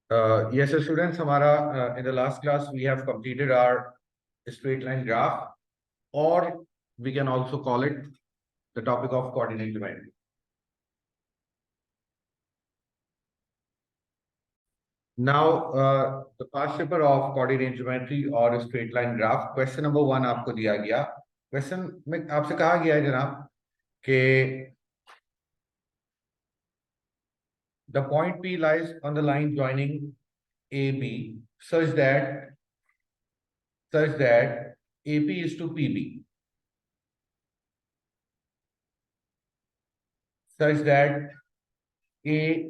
Yes, so students, हमारा in the last class we have completed our straight line graph, or we can also call it the topic of coordinate geometry. Now, the past paper of coordinate geometry or straight line graph, question number 1 आपको दिया गया. Question में आपसे कहा गया है जनाब कि the point P lies on the line joining AB such that AP is to PB, such that AP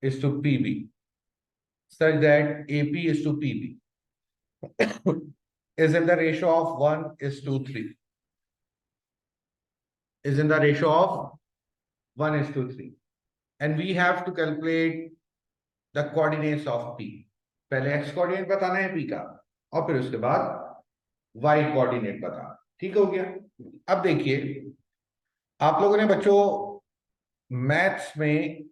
is to PB, such that AP is to PB is in the ratio of 1:3. Is in the ratio of 1:3. And we have to calculate the coordinates of P. पहले x coordinate बताना है P का, और फिर उसके बाद y coordinate बताना. ठीक हो गया. अब देखिए, आप लोगों ने बच्चों मैथ्स में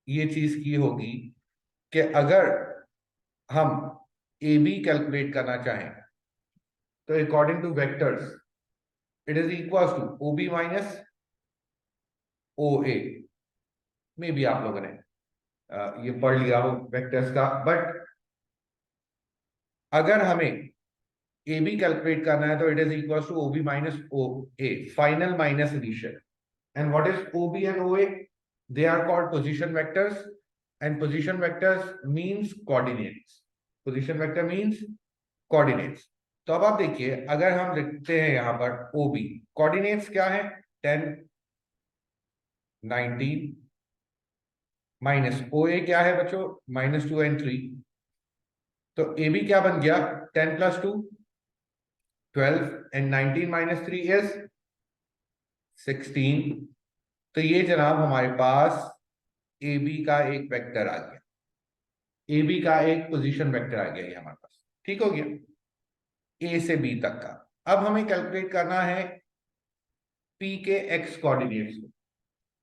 ये चीज की होगी कि अगर हम ए बी कैलकुलेट करना चाहें तो according to vectors it is equal to O B minus O A. में भी आप लोगों ने ये पढ़ लिया हो वेक्टर्स का. बट अगर हमें ए बी कैलकुलेट करना है तो it is equal to O B minus O A, final minus initial. And what is O B and O A? They are called position vectors, and position vectors means coordinates. Position vector means coordinates. तो अब आप देखिए, अगर हम लिखते हैं यहां पर OB, कोऑर्डिनेट्स क्या है? 10, 19, माइनस OA क्या है बच्चों? -2 and 3. तो AB क्या बन गया? 10 + 2 12, and 19 - 3 is 16. तो ये जनाब हमारे पास ए बी का एक वेक्टर आ गया, ए बी का एक पोजीशन वेक्टर आ गया ये हमारे पास. ठीक हो गया ए से बी तक का. अब हमें कैलकुलेट करना है पी के एक्स कोऑर्डिनेट्स को.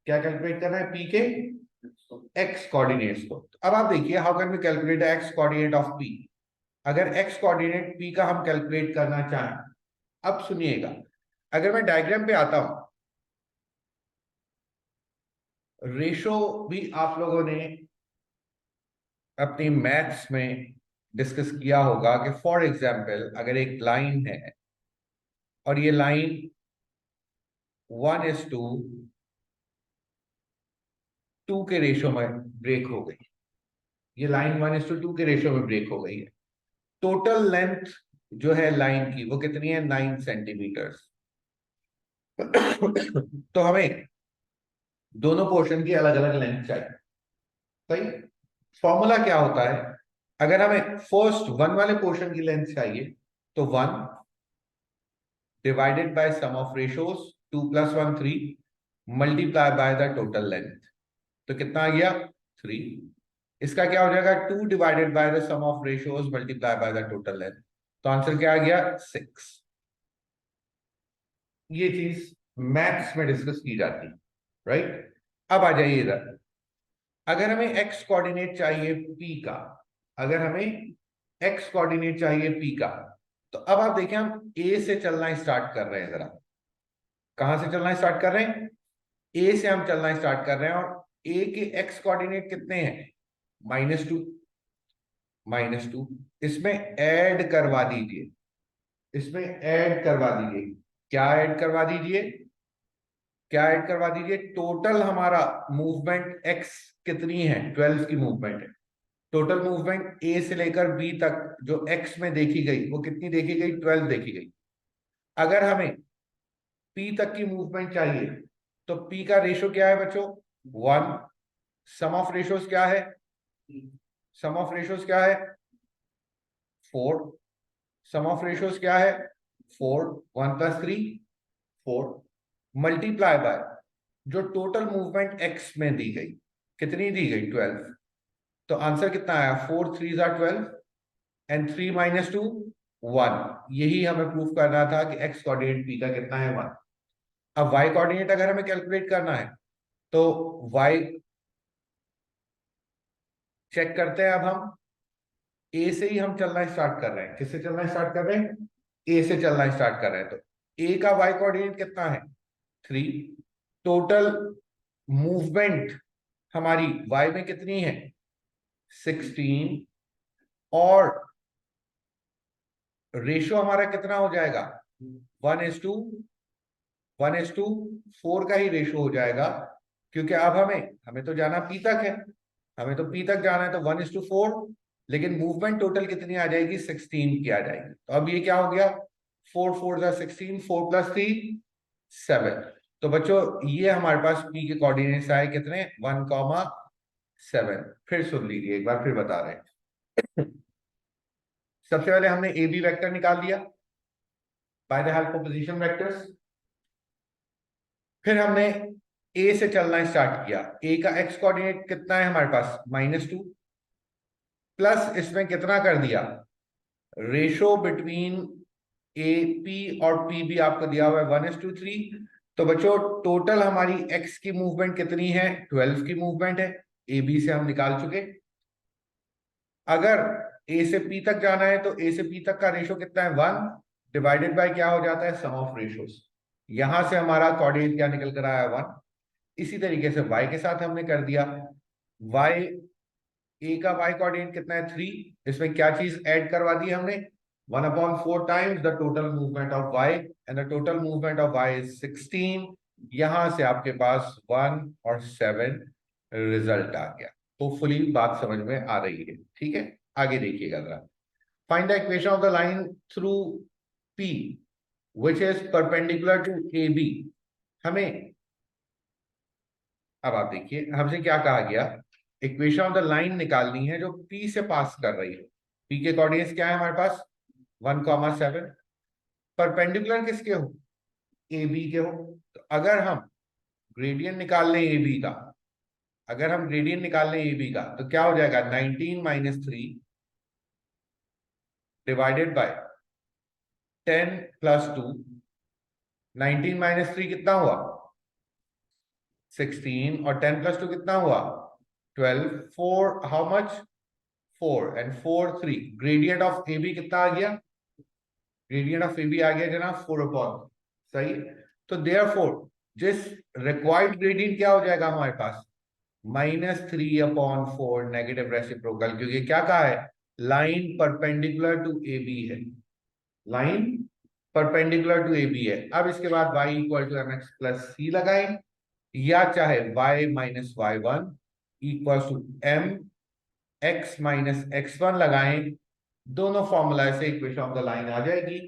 क्या कैलकुलेट करना है? पी के एक्स कोऑर्डिनेट्स को. अब आप देखिए, how can we calculate X coordinate of P? अगर एक्स कोऑर्डिनेट पी का हम कैलकुलेट करना चाहें, अब सुनिएगा, अगर मैं डायग्राम पे आता हूं, रेशो भी आप लोगों ने अपनी मैथ्स में डिस्कस किया होगा कि फॉर एग्जाम्पल अगर एक लाइन है और ये लाइन 1:2 के रेशो में ब्रेक हो गई. ये लाइन 1:2 के रेशो में ब्रेक हो गई है. टोटल लेंथ जो है लाइन की वो कितनी है? 9 सेंटीमीटर. तो हमें दोनों पोर्शन की अलग अलग लेंथ चाहिए. सही. फॉर्मूला क्या होता है? अगर हमें फर्स्ट 1 वाले पोर्शन की लेंथ चाहिए तो 1 divided by sum of ratios 2 + 1 3 multiply by the total length. तो कितना आ गया? 3. इसका क्या हो जाएगा? 2 divided by the sum of ratios multiply by the total length. तो आंसर क्या आ गया? 6. ये चीज मैथ्स में डिस्कस की जाती है, राइट. अब आ जाइए इधर. अगर हमें एक्स कोऑर्डिनेट चाहिए पी का, अगर हमें एक्स कोऑर्डिनेट चाहिए पी का, तो अब आप देखें, हम ए से चलना स्टार्ट कर रहे हैं. जरा कहां से चलना स्टार्ट कर रहे हैं? ए से हम चलना स्टार्ट कर रहे हैं. और ए के एक्स कोऑर्डिनेट कितने हैं? -2. इसमें ऐड करवा दीजिए, इसमें ऐड करवा दीजिए. क्या ऐड करवा दीजिए? क्या ऐड करवा दीजिए? टोटल हमारा मूवमेंट एक्स कितनी है? 12 की मूवमेंट है. टोटल मूवमेंट ए से लेकर बी तक जो एक्स में देखी गई वो कितनी देखी गई? 12 देखी गई. अगर हमें पी तक की मूवमेंट चाहिए तो पी का रेशो क्या है बच्चों? 1. सम ऑफ रेशोस क्या है? सम ऑफ रेशोस क्या है? 4. सम ऑफ रेशोस क्या है? 4. 1 + 3 4 मल्टीप्लाई बाय जो टोटल मूवमेंट एक्स में दी गई, कितनी दी गई? 12. तो आंसर कितना आया? 4 3 are 12 and 3 - 2 1. यही हमें प्रूफ करना था कि एक्स कोऑर्डिनेट पी का कितना है? 1. अब वाई कोऑर्डिनेट अगर हमें कैलकुलेट करना है तो y चेक करते हैं। अब हम ए से ही हम चलना स्टार्ट कर रहे हैं। किससे चलना स्टार्ट कर रहे हैं? ए से चलना स्टार्ट कर रहे हैं। तो ए का y कोऑर्डिनेट कितना है? 3। टोटल मूवमेंट हमारी y में कितनी है? 16। और रेशो हमारा कितना हो जाएगा? 1:4 का ही रेशो हो जाएगा, क्योंकि अब हमें हमें तो जाना पी तक है। हमें तो पी तक जाना है, तो 1:4। लेकिन मूवमेंट टोटल कितनी आ जाएगी? 16 की आ जाएगी। तो अब ये क्या हो गया? 4 4 16, 4 + 3 7। तो बच्चों, ये हमारे पास पी के कोऑर्डिनेट्स आए कितने? 1,7। फिर सुन लीजिए, एक बार फिर बता रहे हैं। सबसे पहले हमने ए बी वेक्टर निकाल दिया by the help of position vectors. फिर हमने ए से चलना स्टार्ट किया। ए का एक्स कोऑर्डिनेट कितना है हमारे पास? -2। प्लस इसमें कितना कर दिया? रेशो बिटवीन ए पी और पी भी आपको दिया हुआ है 1:3। तो बच्चों, टोटल हमारी एक्स की मूवमेंट कितनी है? 12 की मूवमेंट है। ए बी से हम निकाल चुके। अगर ए से पी तक जाना है, तो ए से पी तक का रेशो कितना है? 1 डिवाइडेड बाय क्या हो जाता है? सम ऑफ रेशोस। यहां से हमारा कोऑर्डिनेट क्या निकल कर आया? 1। इसी तरीके से y के साथ हमने कर दिया। y, a का y कोऑर्डिनेट कितना है? 3। इसमें क्या चीज ऐड करवा दी हमने? 1/4 times the total movement of y, and the total movement of y is 16। यहां से आपके पास 1 और 7 रिजल्ट आ गया। होपफुली बात समझ में आ रही है। ठीक है, आगे देखिएगा जरा। Find the equation of the line through p which is perpendicular to AB। हमें, अब आप देखिए, हमसे क्या कहा गया? इक्वेशन ऑफ द लाइन निकालनी है जो P से पास कर रही है। P के कोऑर्डिनेट्स क्या है हमारे पास? 1,7। परपेंडिकुलर किसके हो? ए बी के हो। तो अगर हम ग्रेडियंट निकाल लें ए बी का, अगर हम ग्रेडियंट निकाल लें ए बी का, तो क्या हो जाएगा? 19 - 3 डिवाइडेड बाय 10 + 2। 19 - 3 कितना हुआ? 16। और 10 + 2 कितना हुआ? 12। 4 how much? 4 and 4 3। Gradient of A B कितना आ गया? ग्रेडियंट ऑफ ए बी आ गया जनाब 4/। सही। तो देयरफॉर जिस रिक्वायर्ड ग्रेडियंट क्या हो जाएगा हमारे पास? -3/4 नेगेटिव रेसिप्रोकल, क्योंकि क्या कहा है? Line perpendicular to A B है। Line perpendicular to A B है। अब इसके बाद y = mx + c लगाएं, या चाहे y - y1 = m x - x1 लगाएं। दोनों फॉर्मूला से इक्वेशन ऑफ द लाइन आ जाएगी।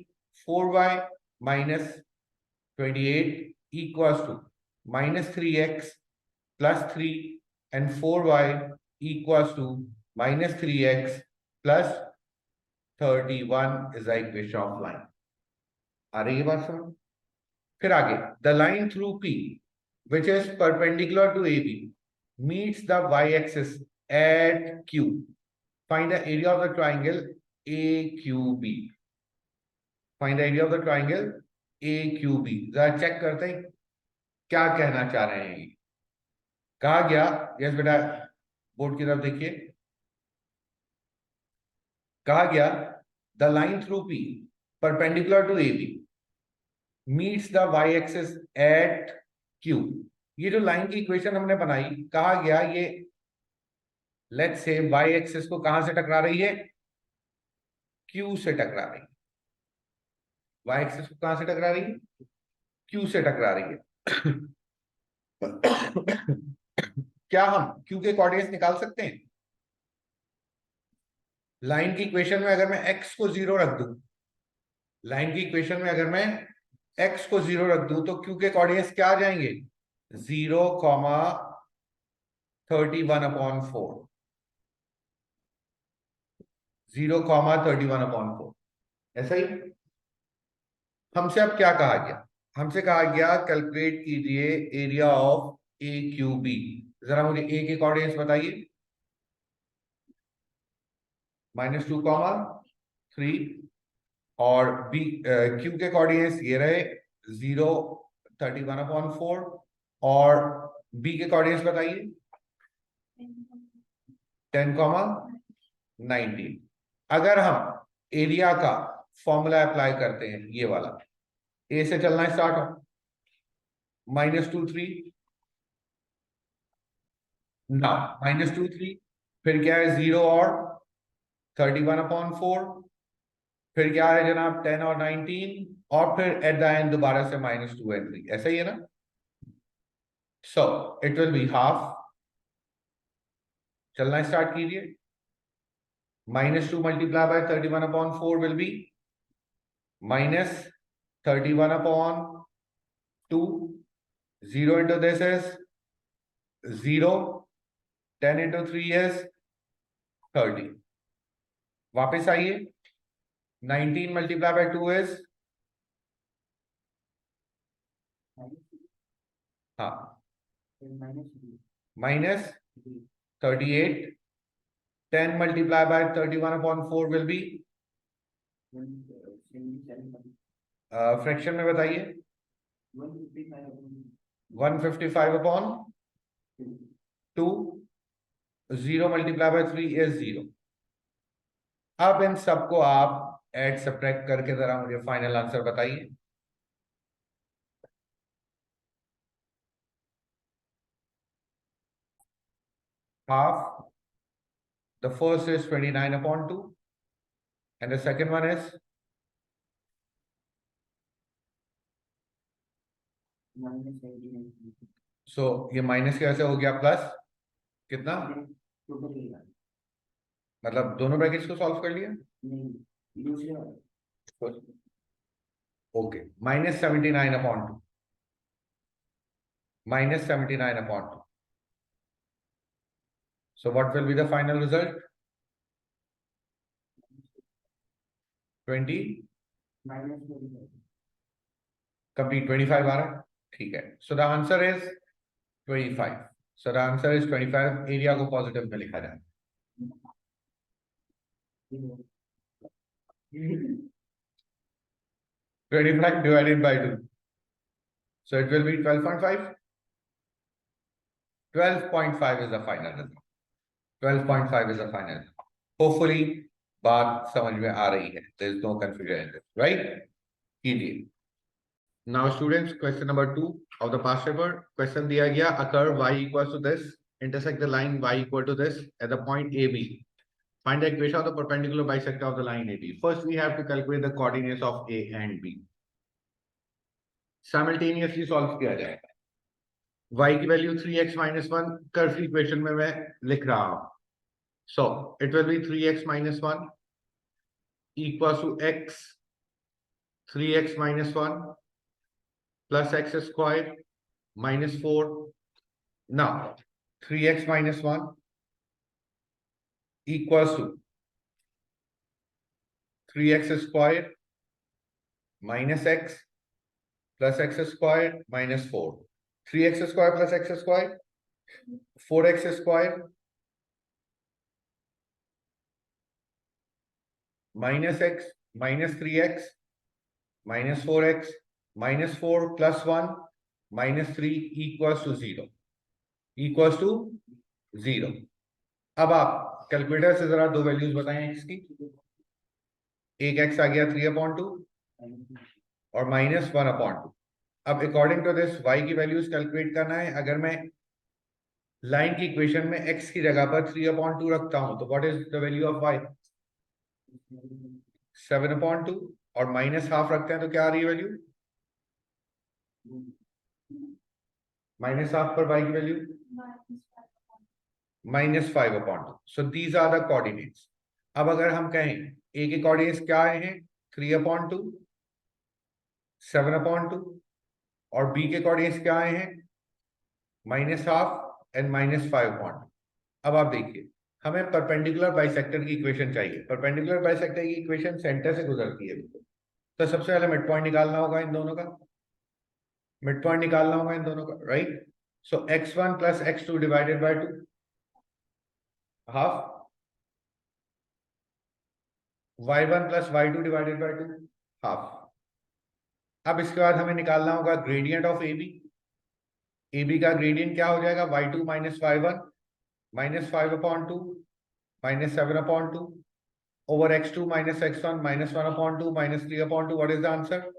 4y - 28 = -3x + 3, and 4y = -3x + 31 is the equation of line. आ रही है बात समझ? फिर आगे, the line through P which is perpendicular to AB meets the y-axis at Q. Find the area of the triangle AQB. Find the area of the triangle AQB. जरा check करते हैं क्या कहना चाह रहे हैं। कहा गया, यस बेटा, बोर्ड की तरफ देखिए। कहा गया the line through P perpendicular to AB meets the y-axis at Q। ये जो लाइन की इक्वेशन हमने बनाई, कहा गया ये लेट्स से वाई एक्सिस को कहां से टकरा रही है? क्यू से टकरा रही है। वाई एक्सिस को कहां से टकरा रही है? क्यू से टकरा रही है। क्या हम क्यू के कोऑर्डिनेट्स निकाल सकते हैं? लाइन की इक्वेशन में अगर मैं एक्स को 0 रख दूं, लाइन की इक्वेशन में अगर मैं एक्स को 0 रख दूं, तो क्यू के कोऑर्डिनेट्स क्या आ जाएंगे? 0, 31/4। 0, 31/4, ऐसा ही। हमसे अब क्या कहा गया? हमसे कहा गया कैलकुलेट कीजिए area of A Q B. जरा मुझे ए के कोऑर्डिनेट्स बताइए। -2, 3। और बी क्यू के कोऑर्डिनेट्स ये रहे 0, 31/4। और बी के कोऑर्डिनेट्स बताइए। 10, 19। अगर हम एरिया का फॉर्मूला अप्लाई करते हैं, ये वाला, ए से चलना स्टार्ट हो, -2, 3, ना, -2, 3, फिर क्या है 0 और 31/4, फिर क्या है जनाब 10 और 19, और फिर एट द एंड दोबारा से -2 और 3, ऐसा ही है ना। सो इट विल बी हाफ, चलना स्टार्ट कीजिए। -2 multiply by 31/4 will be -31/2, 0 into this is 0, 10 into 3 is 30। वापस आइए, 19 मल्टीप्लाई बाय 2 इज, हाँ, -38, 10 multiply by 31/4 will be, fraction में बताइए, 155/2, 0 मल्टीप्लाई बाय 3 इज 0। अब इन सबको आप ऐड सब्ट्रैक्ट करके जरा मुझे फाइनल आंसर बताइए। Half, the first is 29/2 and the second one is so ये माइनस कैसे हो गया प्लस कितना, मतलब दोनों ब्रैकेट्स को सॉल्व कर लिया। Okay, -79/2, -79/2, so what will be the final result? 20, complete 25 आ रहा है, ठीक है। So the answer is 25। So the answer is 25। Area को पॉजिटिव में लिखा जाए। 25 divided by 2, so it will be 12.5। 12.5 is the final result। 12.5 is the final। Hopefully बात समझ में आ रही है। There is no confusion in this, right? कीजिए। Now students, question number 2 of the past paper, question दिया गया, a curve y equals to this intersect the line y equal to this at the point AB. Find the equation of the perpendicular bisector of the line AB. First we have to calculate the coordinates of A and B. Simultaneously solve किया जाएगा। y की value 3x - 1 curve equation में मैं लिख रहा हूं। So it will be 3x - 1 equals to x 3x - 1 plus x square minus 4. Now 3x - 1 equals to 3x square minus x plus x square minus 4. 3x square plus x square, 4x square minus x minus 3x minus 4x minus 4 plus 1 minus 3 equals to 0, equals to 0। अब आप calculator से जरा दो values बताएं x की। एक x आ गया 3/2 और -1/2। अब अकॉर्डिंग टू दिस y की वैल्यूज कैलकुलेट करना है। अगर मैं लाइन की इक्वेशन में x की जगह पर 3/2 रखता हूं तो what is the value of y? 7/2। और -1/2 रखते हैं तो क्या आ रही है वैल्यू? -1/2 पर y की value -5/2। So these are the coordinates. अब अगर हम कहें a के कोऑर्डिनेट्स क्या आए हैं 3/2, 7/2, और b के कोऑर्डिनेट्स क्या आए हैं -1/2 एंड -5/2। अब आप देखिए, हमें परपेंडिकुलर बाइसेक्टर की इक्वेशन चाहिए। परपेंडिकुलर बाइसेक्टर की इक्वेशन सेंटर से गुजरती है, तो सबसे पहले मिड पॉइंट निकालना होगा इन दोनों का। मिड पॉइंट निकालना होगा इन दोनों का, right. So x1 + x2 divided by 2, half. y1 + y2 divided by 2, half. अब इसके बाद हमें निकालना होगा gradient of A B. A B का ग्रेडियंट क्या हो जाएगा, y2 minus y1 minus 5/2 minus 7/2 over x2 minus x1 minus 1/2 minus 3/2. What is the answer?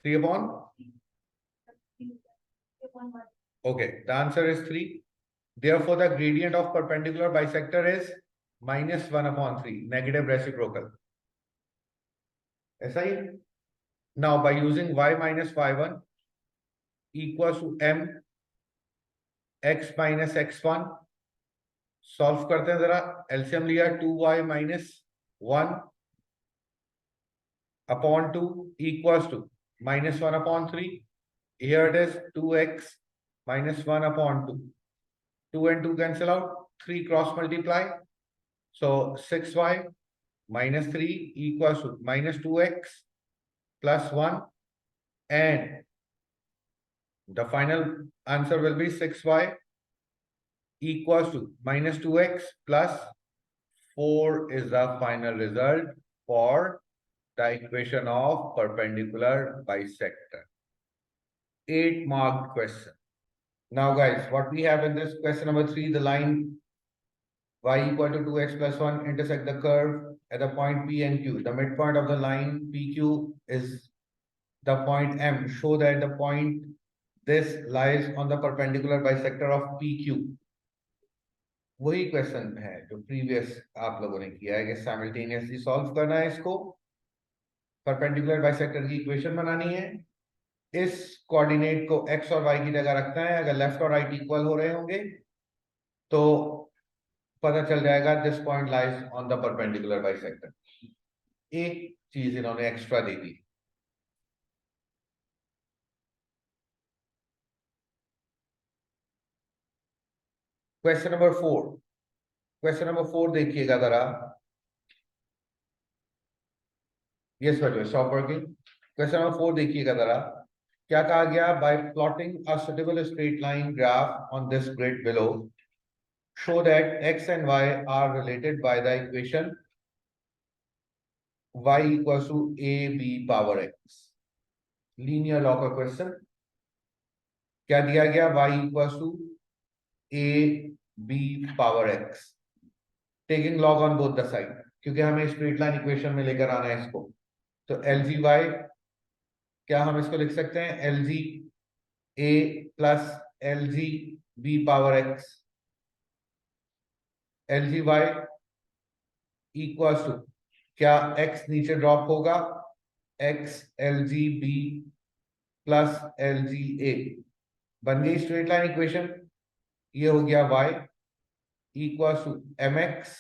3 upon? Okay, the answer is 3. Therefore, the gradient of perpendicular bisector is minus 1/3, negative reciprocal. ऐसा ही. Now, by using y minus y1 equals to m x minus x1, solve करते हैं जरा. LCM लिया 2y minus 1 upon 2 equals to minus 1/3. Here it is 2x minus 1/2. 2 and 2 cancel out. 3 cross multiply. So 6y minus 3 equals to minus 2x plus 1. And the final answer will be 6y equals to minus 2x plus 4 is the final result for the equation of perpendicular bisector. 8 marked question. Now guys, what we have in this question number 3, the line y equal to 2x plus 1 intersect the curve at the point P and Q. The midpoint of the line PQ is the point M. Show that the point this lies on the perpendicular bisector of PQ. वही question है जो previous आप लोगों ने किया है कि simultaneously solve करना है इसको, परपेंडिकुलर बाइसेक्टर की इक्वेशन बनानी है, इस कोऑर्डिनेट को x और y की जगह रखना है. अगर लेफ्ट और राइट इक्वल हो रहे होंगे तो पता चल जाएगा this point lies on the perpendicular bisector. एक चीज इन्होंने एक्स्ट्रा दे दी. Question number 4. क्वेश्चन नंबर 4 देखिएगा जरा. यस बच्चों, स्टॉप वर्किंग. क्वेश्चन नंबर 4 देखिएगा जरा. क्या कहा गया? Bye plotting a suitable straight line graph on this grid below, show that x and y are related by the equation y equals to ab power x. Linear law का question. क्या दिया गया? y equals to ab power x, taking log on both the side, क्योंकि हमें straight line equation में लेकर आना है इसको. तो LGY क्या हम इसको लिख सकते हैं? LG a plus LG b power x. LGY equals to, क्या x नीचे ड्रॉप होगा? x LGB plus LGA. बन गई स्ट्रेट लाइन इक्वेशन. ये हो गया y equals to mx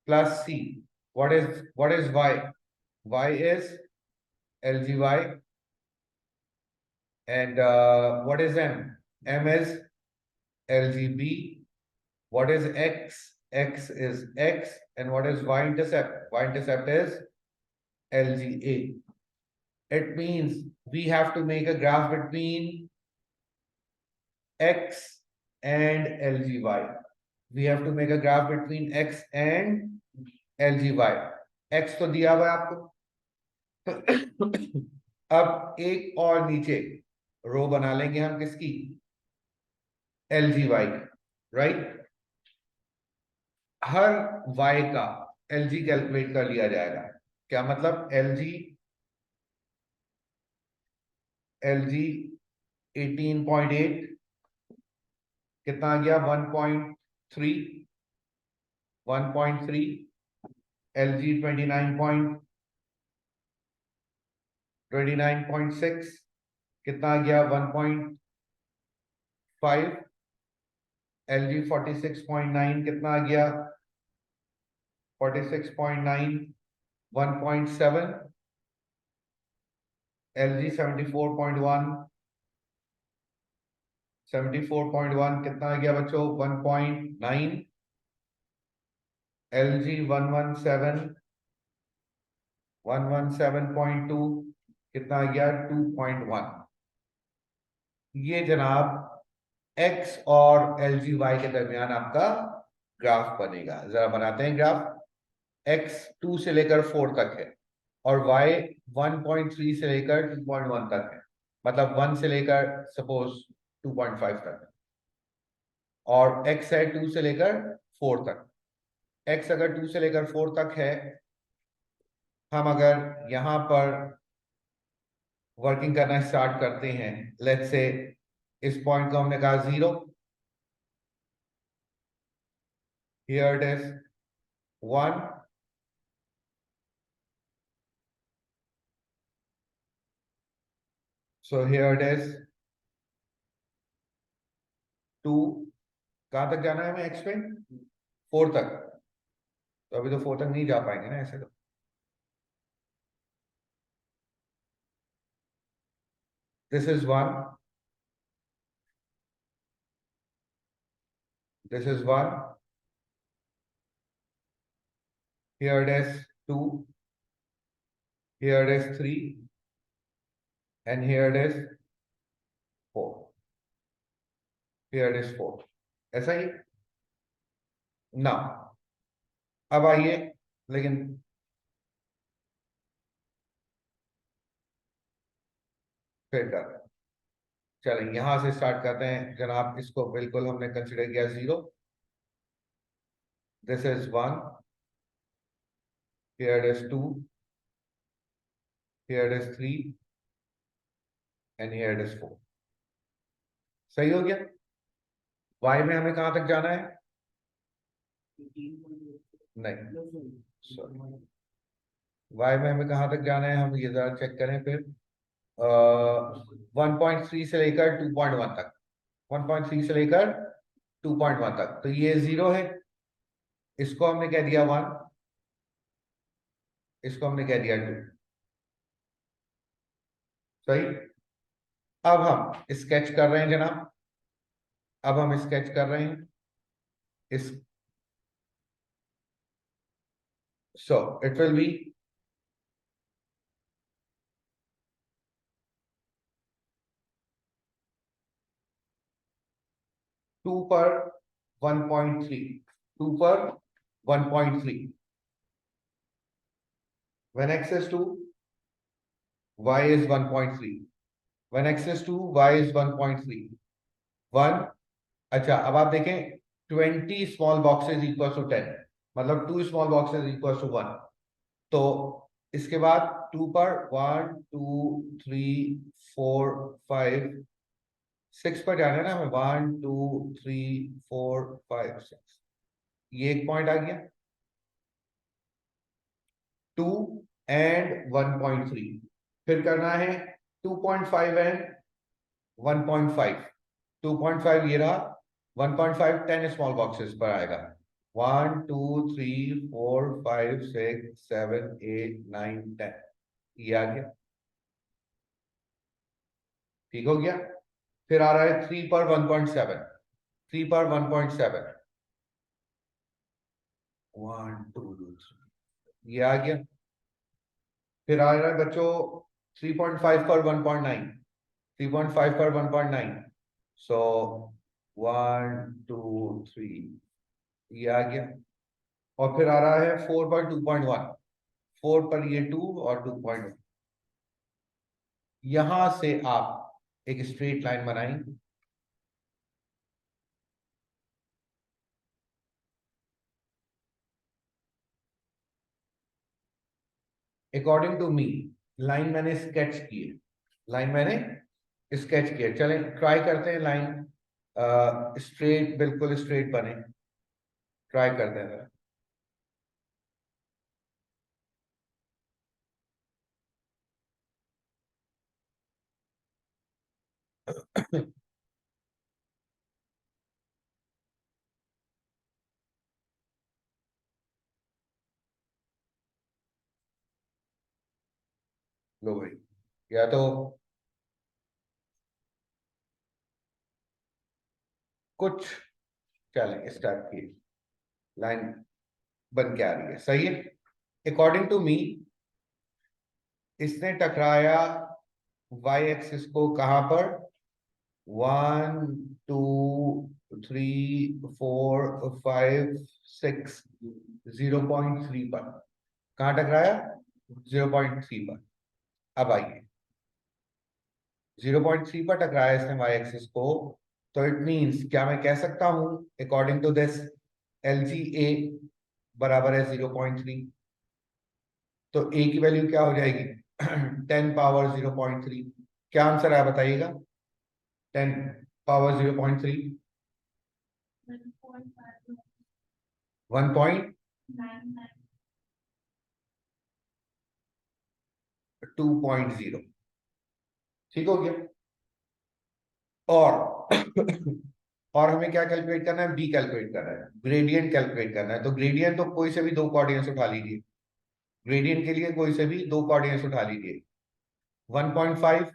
plus c. what is y? Y is LGY. And what is m? M is LGB. What is x? X is x. And what is y intercept? Y intercept is LGA. It means we have to make a graph between x and LGY. We have to make a graph between x and LGY. x तो दिया हुआ है आपको. अब एक और नीचे रो बना लेंगे हम किसकी? LGY, right. हर y का LG कैलकुलेट कर लिया जाएगा. क्या मतलब? LG 18.8 कितना आ गया? 1.3. 1.3. LG 29.6 कितना आ गया? 1.5. LG 46.9 कितना आ गया? 46.9. 1.7. LG 74.1. 74.1 कितना आ गया बच्चों? 1.9. LG 117.2 कितना आ गया? 2.1. ये जनाब x और LGY के दरमियान आपका ग्राफ बनेगा. जरा बनाते हैं ग्राफ. x 2 से लेकर 4 तक है. और y 1.3 से लेकर 2.1 तक है, मतलब 1 से लेकर सपोज 2.5 तक है, और x है 2 से लेकर 4 तक। x अगर 2 से लेकर 4 तक है, हम अगर यहां पर वर्किंग करना स्टार्ट करते हैं, लेट्स से इस पॉइंट को हमने कहा 0, here it is 1, so here it is 2। कहां तक जाना है हमें x पे? 4 तक। तो अभी तो 4 तक नहीं जा पाएंगे ना ऐसे तो। This is 1, this is 1, here it is 2, here it is 3, and here it is 4, here it is 4। ऐसा ही ना। अब आइए, लेकिन फिर कर रहे हैं। चलें यहां से स्टार्ट करते हैं जनाब। इसको बिल्कुल हमने कंसिडर किया 0, this is 1, here it is 2, here it is 3, and here it is 4। सही हो गया। y में हमें कहां तक जाना है? नहीं, सॉरी, y में हमें कहां तक जाना है, हम ये जरा चेक करें फिर। 1.3 से लेकर 2.1 तक, 1.3 से लेकर 2.1 तक, तो ये 0 है, इसको हमने कह दिया 1, इसको हमने कह दिया 2। सही। अब हम स्केच कर रहे हैं जनाब, अब हम स्केच कर रहे हैं इस, so it will be two पर 1.3, 2 पर 1.3, when x is 2, y is 1.3, when x is 2, y is 1.3, 1। अच्छा, अब आप देखें 20 स्मॉल बॉक्सेस इक्वल टू 10, मतलब 2 स्मॉल बॉक्सेस इक्वल टू 1। तो इसके बाद 2 पर 1 2 3 4 5 6 पर जाना है ना हमें, 1 2 3 4 5 6, ये एक पॉइंट आ गया। 2 एंड 1.3, फिर करना है 2.5 एंड 1.5, 2.5 ये रहा, 1.5 10 स्मॉल बॉक्सेस पर आएगा, 1 2 3 4 5 6 7 8 9 10, ये आ गया। ठीक हो गया। फिर आ रहा है 3 पर 1.7, 3 पर 1.7, 1 2 3, ये आ गया। फिर आ रहा है बच्चों 3.5 पर 1.9, 3.5 पर 1.9, सो 1 2 3, ये आ गया। और फिर आ रहा है 4 पर 2.1, 4 पर ये 2 और 2.1। यहां से आप एक स्ट्रेट लाइन बनाएंगे, अकॉर्डिंग टू मी। लाइन मैंने स्केच की है, लाइन मैंने स्केच किया, चलें ट्राई करते हैं लाइन स्ट्रेट, बिल्कुल स्ट्रेट बने, ट्राई करते हैं जरा। लो भाई, या तो कुछ, चलें स्टार्ट किए, लाइन बन के आ रही है, सही है। अकॉर्डिंग टू मी इसने टकराया वाई एक्सिस को कहां पर? 1 2 3 4 5 6, 0.3 पर। कहां टकराया? 0.3 पर। अब आइए 0.3 पर टकराया इसने वाई एक्सिस को, तो इट मींस क्या मैं कह सकता हूं according to this L G A बराबर है 0.3। तो ए की वैल्यू क्या हो जाएगी 10 पावर 0.3। क्या आंसर है बताइएगा 10 पावर 0.3 1.2.0। ठीक हो गया। और और हमें क्या कैलकुलेट करना है बी कैलकुलेट करना है, ग्रेडियंट कैलकुलेट करना है। तो ग्रेडियंट तो कोई से भी दो कोऑर्डिनेट्स उठा लीजिए, ग्रेडियंट के लिए कोई से भी दो कोऑर्डिनेट्स उठा लीजिए। 1.5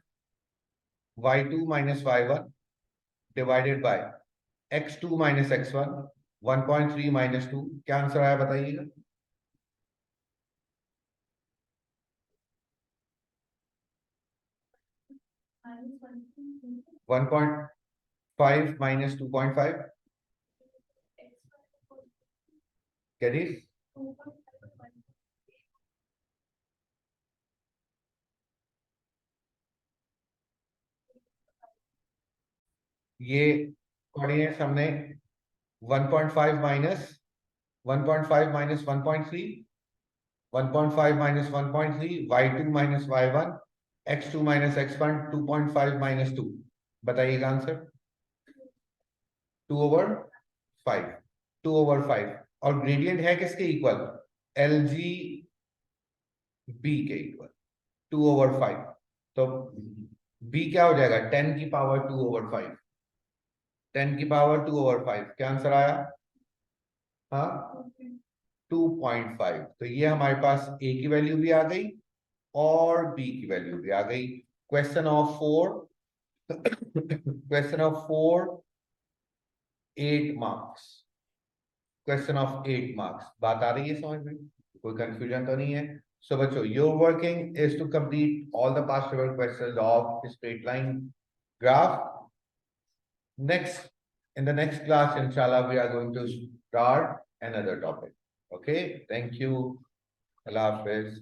y2 minus y1 divided by x2 minus x1 1.3 minus 2। क्या आंसर आया बताइएगा 1.5 माइनस 2.5। क्या जी ये कोऑर्डिनेट्स हमने 1.5 minus 1.5 minus 1.3 1.5 minus 1.3 y2 minus y1 x2 minus x1 2.5 minus 2। बताइएगा आंसर 2/5। 2/5 और ग्रेडियंट है किसके इक्वल एल जी बी के इक्वल 2/5। तो बी क्या हो जाएगा 10 की पावर 2/5। 10 की पावर 2/5 क्या आंसर आया हाँ 2.5। तो ये हमारे पास ए की वैल्यू भी आ गई और बी की वैल्यू भी आ गई। Question of 4 question of 4 8 marks. Question of 8 marks. बात आ रही है समझ में, कोई कंफ्यूजन तो नहीं है। सो बच्चों your working is to complete all the past paper questions of straight line graph. Next, in the next class, inshallah, we are going to start another topic. Okay, thank you. Allah Hafiz.